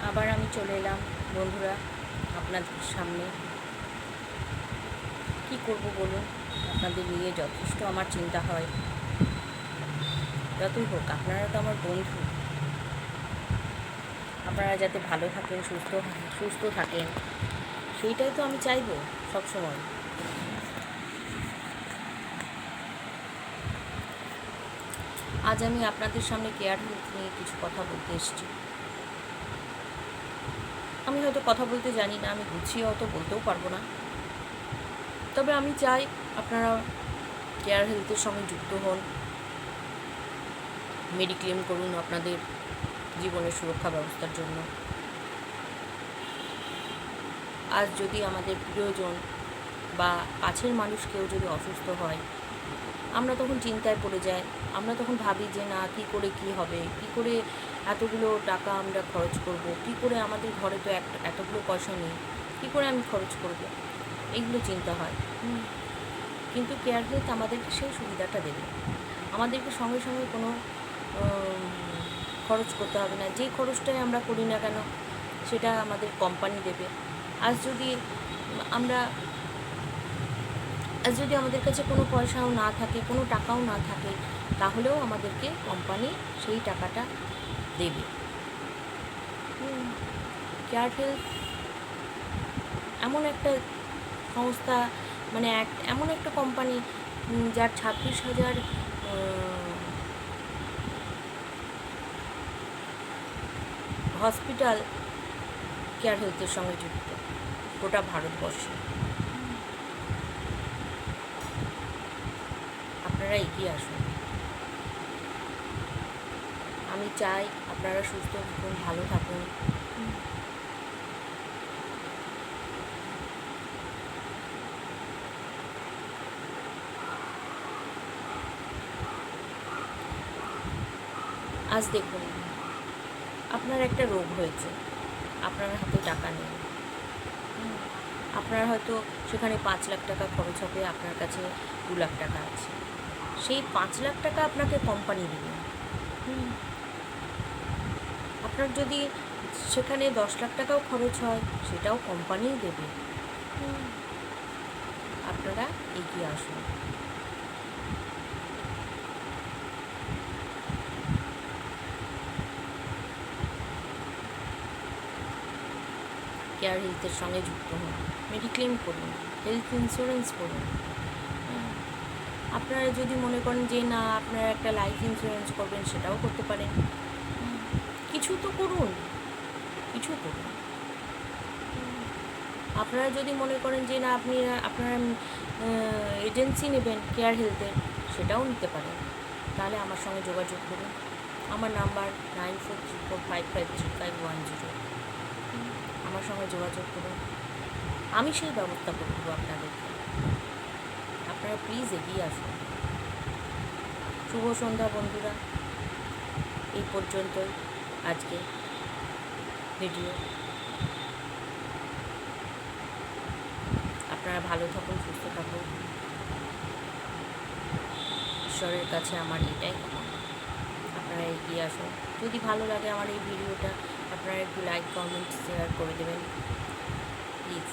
আবার আমি চলে এলাম বন্ধুরা আপনাদের সামনে। কি করব বলুন, আপনাদের নিয়ে যথেষ্ট আমার চিন্তা হয়। যতই হোক আপনারা তো আমার বন্ধু, আপনারা যাতে ভালো থাকেন, সুস্থ থাকেন, সেইটাই তো আমি চাইবো সবসময়। আজ আমি আপনাদের সামনে কেয়ার হেলথ নিয়ে কিছু কথা বলতে এসেছি। আমি হয়তো কথা বলতে জানি না, আমি গুছিয়ে অত বলতেও পারবো না, তবে আমি চাই আপনারা কেয়ার হেলথের সঙ্গে যুক্ত হন, মেডিক্লেম করুন আপনাদের জীবনের সুরক্ষা ব্যবস্থার জন্য। আজ যদি আমাদের প্রিয়জন বা কাছের মানুষ কেউ যদি অসুস্থ হয়, আমরা তখন চিন্তায় পড়ে যাই। আমরা তখন ভাবি যে না, কী করে কী হবে, কী করে এতগুলো টাকা আমরা খরচ করব, কী করে আমাদের ঘরে তো এতগুলো পয়সা নেই, কী করে আমি খরচ করব, এইগুলো চিন্তা হয়। কিন্তু কেয়ার হেলথ আমাদেরকে সেই সুবিধাটা দেবে। আমাদেরকে সঙ্গে সঙ্গে কোনো খরচ করতে হবে না। যে খরচটাই আমরা করি না কেন সেটা আমাদের কোম্পানি দেবে। আজ যদি আমরা আমাদের কাছে কোনো পয়সাও না থাকে, কোনো টাকাও না থাকে, তাহলেও আমাদেরকে কোম্পানি সেই টাকাটা দেবে। কেয়ার হেলথ এমন একটা সংস্থা, মানে এমন একটা কোম্পানি যার 26,000 হসপিটাল কেয়ার হেলথের সঙ্গে যুক্ত গোটা ভারতবর্ষে। আপনারা এগিয়ে আসুন। আমি চাই আপনারা সুস্থ থাকুন, ভালো থাকুন। আজ দেখুন, আপনার একটা রোগ হয়েছে, আপনার হাতে টাকা নেই, আপনার হয়তো সেখানে 5 লাখ টাকা খরচ হবে, আপনার কাছে 2 লাখ টাকা আছে। সেই 5 লাখ টাকা আপনাকে কোম্পানি দেবে। আপনার যদি সেখানে 10 লাখ টাকাও খরচ হয়, সেটাও কোম্পানিই দেবে। আপনারা এগিয়ে আসুন। কেয়ার হেলথের সঙ্গে যুক্ত হন, মেডিক্লেম করুন, হেলথ ইন্স্যুরেন্স করুন। আপনারা যদি মনে করেন যে না, আপনারা একটা লাইফ ইন্স্যুরেন্স করবেন, সেটাও করতে পারেন। কিছু তো করুন, কিছু করুন। আপনারা যদি মনে করেন যে না, আপনারা এজেন্সি নেবেন কেয়ার হেলথের, সেটাও নিতে পারেন। তাহলে আমার সঙ্গে যোগাযোগ করুন। আমার নাম্বার 9434553510। আমার সঙ্গে যোগাযোগ করুন, আমি সেই ব্যবস্থা করে দেবো আপনাদেরকে। আপনারা প্লিজ এগিয়ে আসুন। শুভ সন্ধ্যা বন্ধুরা, এই পর্যন্তই আজকে ভিডিও। আপনারা ভালো থাকুন, সুস্থ থাকুন। ঈশ্বরের কাছে আমার এটাই কামনা। আপনারা এগিয়ে আসুন। যদি ভালো লাগে আমার এই ভিডিওটা, আপনারা একটু লাইক, কমেন্ট, শেয়ার করে দেবেন প্লিজ।